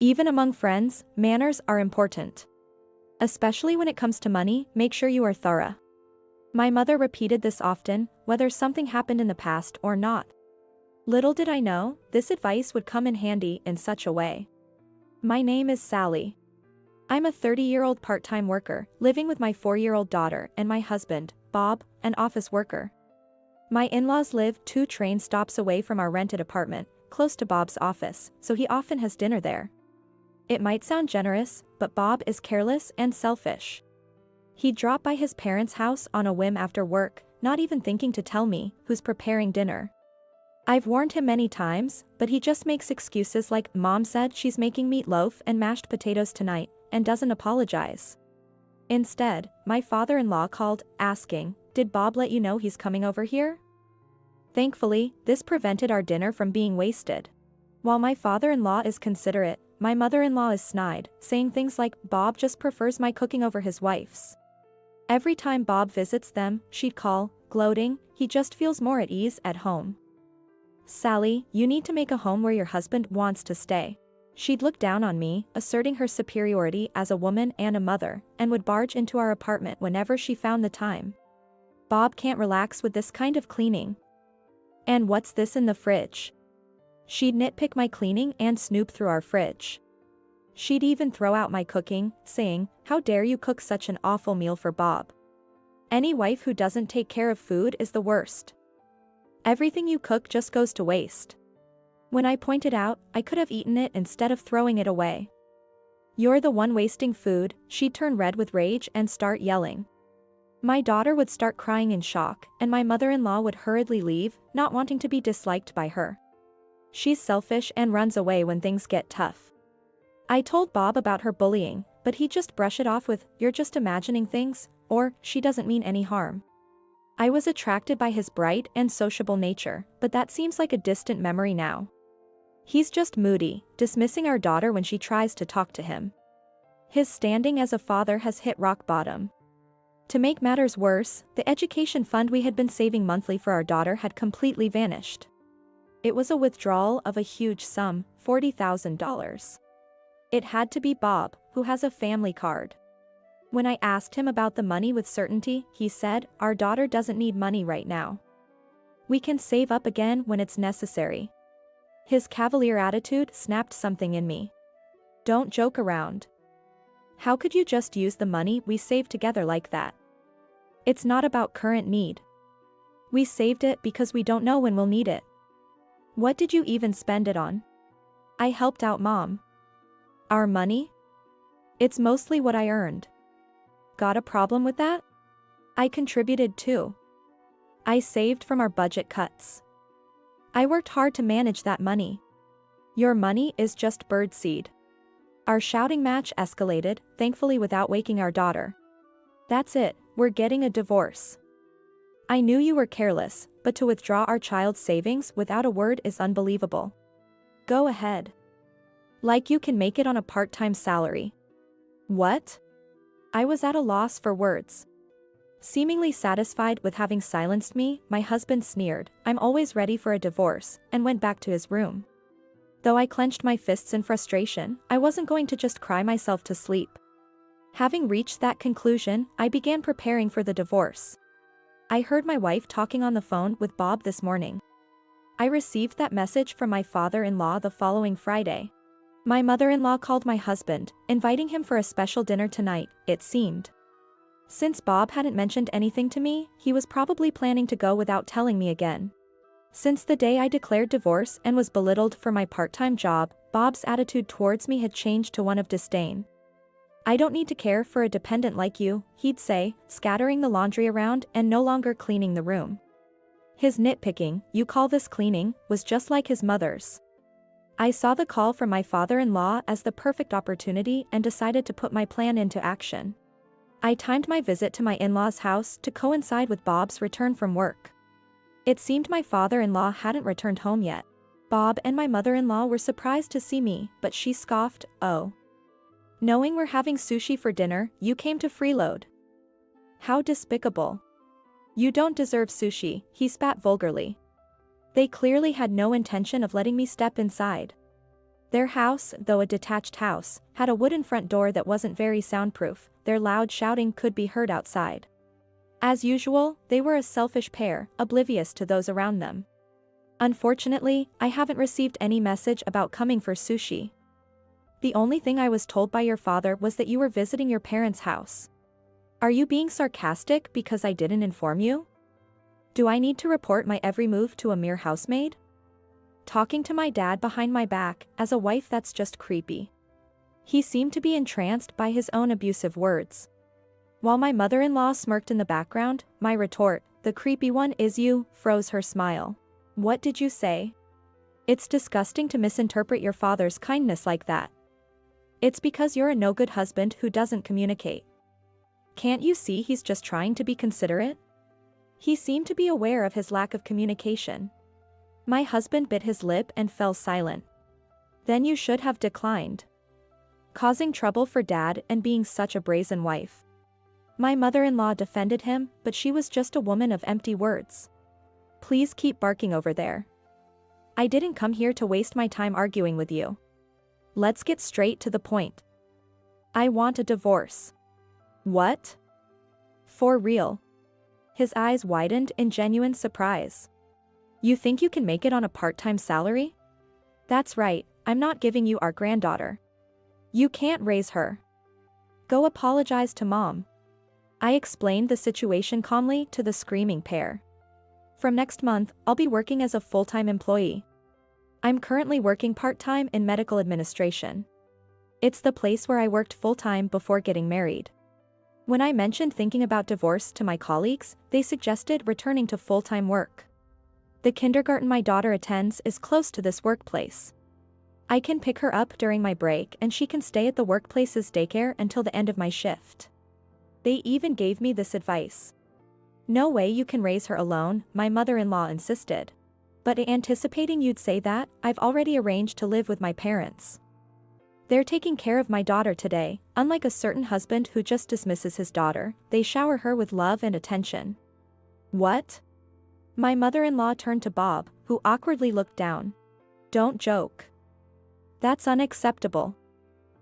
Even among friends, manners are important. Especially when it comes to money, make sure you are thorough. My mother repeated this often, whether something happened in the past or not. Little did I know, this advice would come in handy in such a way. My name is Sally. I'm a 30-year-old part-time worker, living with my 4-year-old daughter and my husband, Bob, an office worker. My in-laws live 2 train stops away from our rented apartment, close to Bob's office, so he often has dinner there. It might sound generous, but Bob is careless and selfish. He'd drop by his parents' house on a whim after work, not even thinking to tell me who's preparing dinner. I've warned him many times, but he just makes excuses like Mom said she's making meatloaf and mashed potatoes tonight, and doesn't apologize. Instead, my father-in-law called, asking, "Did Bob let you know he's coming over here?" Thankfully, this prevented our dinner from being wasted. While my father-in-law is considerate, my mother-in-law is snide, saying things like, "Bob just prefers my cooking over his wife's." Every time Bob visits them, she'd call, gloating, "He just feels more at ease at home." "Sally, you need to make a home where your husband wants to stay." She'd look down on me, asserting her superiority as a woman and a mother, and would barge into our apartment whenever she found the time. "Bob can't relax with this kind of cleaning. And what's this in the fridge?" She'd nitpick my cleaning and snoop through our fridge. She'd even throw out my cooking, saying, "How dare you cook such an awful meal for Bob? Any wife who doesn't take care of food is the worst. Everything you cook just goes to waste." When I pointed out, I could have eaten it instead of throwing it away. "You're the one wasting food," she'd turn red with rage and start yelling. My daughter would start crying in shock, and my mother-in-law would hurriedly leave, not wanting to be disliked by her. She's selfish and runs away when things get tough. I told Bob about her bullying, but he'd just brush it off with, "You're just imagining things," or, "She doesn't mean any harm." I was attracted by his bright and sociable nature, but that seems like a distant memory now. He's just moody, dismissing our daughter when she tries to talk to him. His standing as a father has hit rock bottom. To make matters worse, the education fund we had been saving monthly for our daughter had completely vanished. It was a withdrawal of a huge sum, $40,000. It had to be Bob, who has a family card. When I asked him about the money with certainty, he said, "Our daughter doesn't need money right now. We can save up again when it's necessary." His cavalier attitude snapped something in me. "Don't joke around. How could you just use the money we saved together like that? It's not about current need. We saved it because we don't know when we'll need it." "What did you even spend it on?" "I helped out Mom." "Our money? It's mostly what I earned." "Got a problem with that?" "I contributed too. I saved from our budget cuts. I worked hard to manage that money. Your money is just birdseed." Our shouting match escalated, thankfully without waking our daughter. "That's it, we're getting a divorce. I knew you were careless, but to withdraw our child's savings without a word is unbelievable. Go ahead. Like you can make it on a part-time salary." "What?" I was at a loss for words. Seemingly satisfied with having silenced me, my husband sneered, "I'm always ready for a divorce," and went back to his room. Though I clenched my fists in frustration, I wasn't going to just cry myself to sleep. Having reached that conclusion, I began preparing for the divorce. I heard my wife talking on the phone with Bob this morning. I received that message from my father-in-law the following Friday. My mother-in-law called my husband, inviting him for a special dinner tonight, it seemed. Since Bob hadn't mentioned anything to me, he was probably planning to go without telling me again. Since the day I declared divorce and was belittled for my part-time job, Bob's attitude towards me had changed to one of disdain. "I don't need to care for a dependent like you," he'd say, scattering the laundry around and no longer cleaning the room. His nitpicking, "You call this cleaning," was just like his mother's. I saw the call from my father-in-law as the perfect opportunity and decided to put my plan into action. I timed my visit to my in-laws' house to coincide with Bob's return from work. It seemed my father-in-law hadn't returned home yet. Bob and my mother-in-law were surprised to see me, but she scoffed, "Oh. Knowing we're having sushi for dinner, you came to freeload. How despicable. You don't deserve sushi," he spat vulgarly. They clearly had no intention of letting me step inside. Their house, though a detached house, had a wooden front door that wasn't very soundproof. Their loud shouting could be heard outside. As usual, they were a selfish pair, oblivious to those around them. Unfortunately, I haven't received any message about coming for sushi. The only thing I was told by your father was that you were visiting your parents' house. Are you being sarcastic because I didn't inform you? Do I need to report my every move to a mere housemaid? Talking to my dad behind my back, as a wife, that's just creepy. He seemed to be entranced by his own abusive words. While my mother-in-law smirked in the background, my retort, "The creepy one is you," froze her smile. What did you say? It's disgusting to misinterpret your father's kindness like that. It's because you're a no-good husband who doesn't communicate. Can't you see he's just trying to be considerate? He seemed to be aware of his lack of communication. My husband bit his lip and fell silent. Then you should have declined. Causing trouble for Dad and being such a brazen wife. My mother-in-law defended him, but she was just a woman of empty words. Please keep barking over there. I didn't come here to waste my time arguing with you. Let's get straight to the point. I want a divorce. What? For real? His eyes widened in genuine surprise. You think you can make it on a part-time salary? That's right, I'm not giving you our granddaughter. You can't raise her. Go apologize to Mom. I explained the situation calmly to the screaming pair. From next month, I'll be working as a full-time employee. I'm currently working part-time in medical administration. It's the place where I worked full-time before getting married. When I mentioned thinking about divorce to my colleagues, they suggested returning to full-time work. The kindergarten my daughter attends is close to this workplace. I can pick her up during my break and she can stay at the workplace's daycare until the end of my shift. They even gave me this advice. No way you can raise her alone, my mother-in-law insisted. But anticipating you'd say that, I've already arranged to live with my parents. They're taking care of my daughter today. Unlike a certain husband who just dismisses his daughter, they shower her with love and attention. What? My mother-in-law turned to Bob, who awkwardly looked down. Don't joke. That's unacceptable.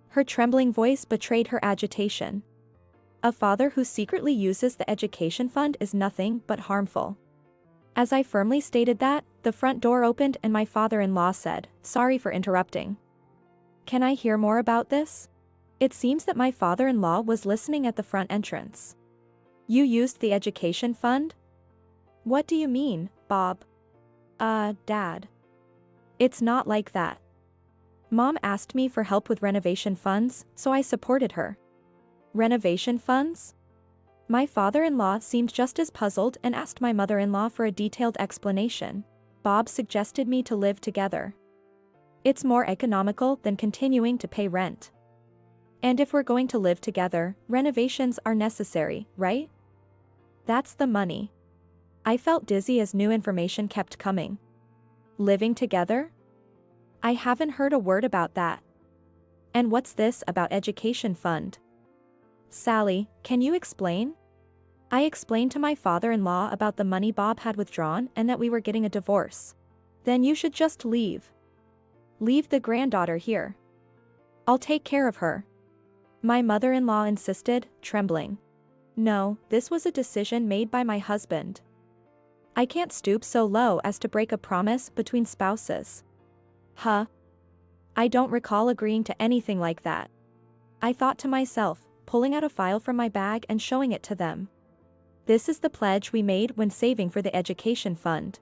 Her trembling voice betrayed her agitation. A father who secretly uses the education fund is nothing but harmful. As I firmly stated that, the front door opened and my father-in-law said, "Sorry for interrupting. Can I hear more about this?" It seems that my father-in-law was listening at the front entrance. You used the education fund? What do you mean, Bob? Dad. It's not like that. Mom asked me for help with renovation funds, so I supported her. Renovation funds? My father-in-law seemed just as puzzled and asked my mother-in-law for a detailed explanation. Bob suggested me to live together. It's more economical than continuing to pay rent. And if we're going to live together, renovations are necessary, right? That's the money. I felt dizzy as new information kept coming. Living together? I haven't heard a word about that. And what's this about education fund? Sally, can you explain? I explained to my father-in-law about the money Bob had withdrawn and that we were getting a divorce. Then you should just leave. Leave the granddaughter here. I'll take care of her. My mother-in-law insisted, trembling. No, this was a decision made by my husband. I can't stoop so low as to break a promise between spouses. Huh? I don't recall agreeing to anything like that. I thought to myself, pulling out a file from my bag and showing it to them. This is the pledge we made when saving for the education fund.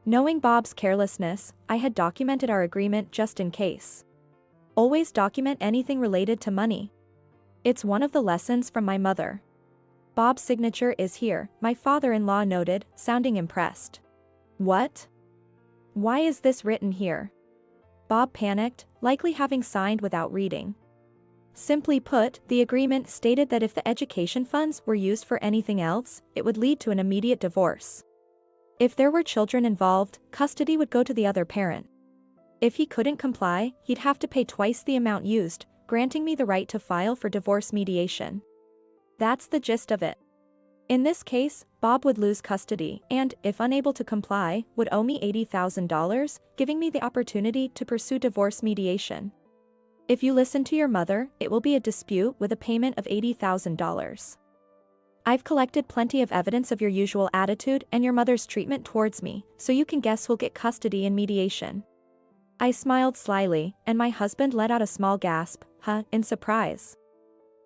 Knowing Bob's carelessness, I had documented our agreement just in case. Always document anything related to money. It's one of the lessons from my mother. Bob's signature is here, my father-in-law noted, sounding impressed. What? Why is this written here? Bob panicked, likely having signed without reading. Simply put, the agreement stated that if the education funds were used for anything else, it would lead to an immediate divorce. If there were children involved, custody would go to the other parent. If he couldn't comply, he'd have to pay twice the amount used, granting me the right to file for divorce mediation. That's the gist of it. In this case, Bob would lose custody and, if unable to comply, would owe me $80,000, giving me the opportunity to pursue divorce mediation. If you listen to your mother, it will be a dispute with a payment of $80,000. I've collected plenty of evidence of your usual attitude and your mother's treatment towards me, so you can guess who'll get custody in mediation. I smiled slyly, and my husband let out a small gasp, in surprise.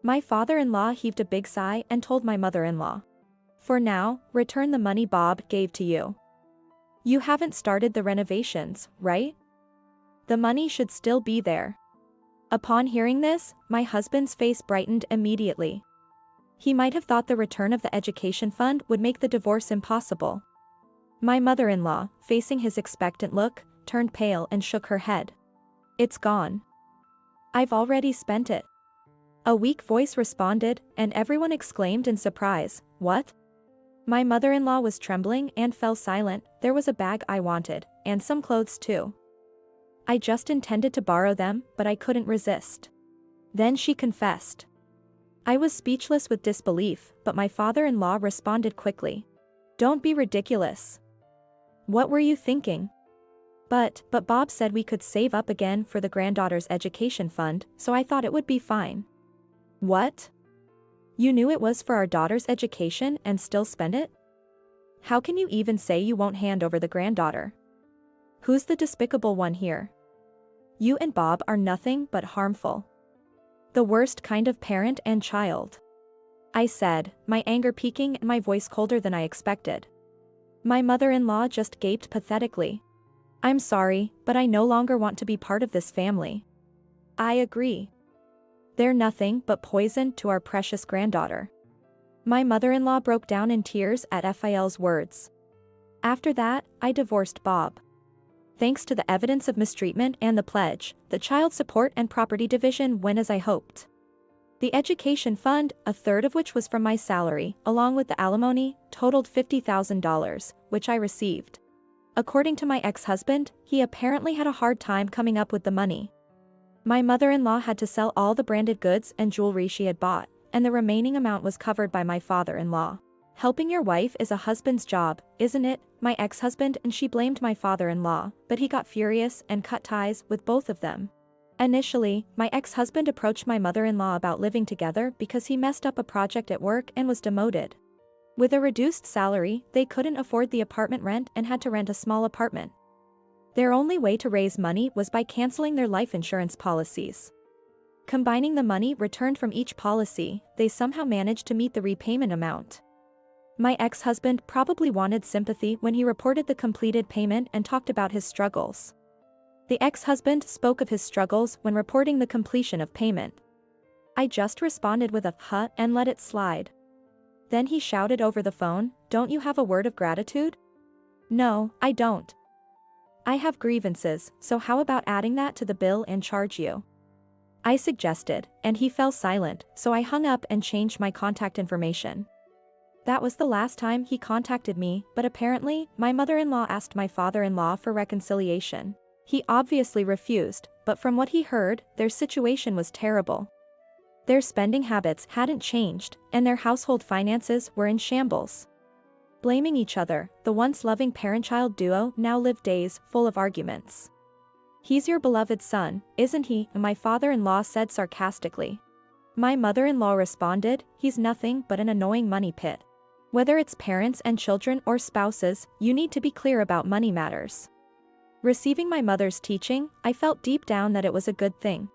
My father-in-law heaved a big sigh and told my mother-in-law, "For now, return the money Bob gave to you. You haven't started the renovations, right? The money should still be there." Upon hearing this, my husband's face brightened immediately. He might have thought the return of the education fund would make the divorce impossible. My mother-in-law, facing his expectant look, turned pale and shook her head. "It's gone. I've already spent it." A weak voice responded, and everyone exclaimed in surprise, "What?" My mother-in-law was trembling and fell silent. "There was a bag I wanted, and some clothes too. I just intended to borrow them, but I couldn't resist." Then she confessed. I was speechless with disbelief, but my father-in-law responded quickly. "Don't be ridiculous. What were you thinking?" But Bob said we could save up again for the granddaughter's education fund, so I thought it would be fine." "What? You knew it was for our daughter's education and still spent it? How can you even say you won't hand over the granddaughter? Who's the despicable one here? You and Bob are nothing but harmful. The worst kind of parent and child," I said, my anger peaking and my voice colder than I expected. My mother-in-law just gaped pathetically. "I'm sorry, but I no longer want to be part of this family." "I agree. They're nothing but poison to our precious granddaughter." My mother-in-law broke down in tears at Phil's words. After that, I divorced Bob. Thanks to the evidence of mistreatment and the pledge, the child support and property division went as I hoped. The education fund, a third of which was from my salary, along with the alimony, totaled $50,000, which I received. According to my ex-husband, he apparently had a hard time coming up with the money. My mother-in-law had to sell all the branded goods and jewelry she had bought, and the remaining amount was covered by my father-in-law. Helping your wife is a husband's job, isn't it? My ex-husband, and she blamed my father-in-law, but he got furious and cut ties with both of them. Initially, my ex-husband approached my mother-in-law about living together because he messed up a project at work and was demoted. With a reduced salary, they couldn't afford the apartment rent and had to rent a small apartment. Their only way to raise money was by canceling their life insurance policies. Combining the money returned from each policy, they somehow managed to meet the repayment amount. My ex-husband probably wanted sympathy when he reported the completed payment and talked about his struggles. The ex-husband spoke of his struggles when reporting the completion of payment. I just responded with a "huh" and let it slide. Then he shouted over the phone, "Don't you have a word of gratitude?" "No, I don't. I have grievances, so how about adding that to the bill and charge you?" I suggested, and he fell silent, so I hung up and changed my contact information. That was the last time he contacted me, but apparently, my mother-in-law asked my father-in-law for reconciliation. He obviously refused, but from what he heard, their situation was terrible. Their spending habits hadn't changed, and their household finances were in shambles. Blaming each other, the once loving parent-child duo now lived days full of arguments. "He's your beloved son, isn't he?" my father-in-law said sarcastically. My mother-in-law responded, "He's nothing but an annoying money pit." Whether it's parents and children or spouses, you need to be clear about money matters. Receiving my mother's teaching, I felt deep down that it was a good thing.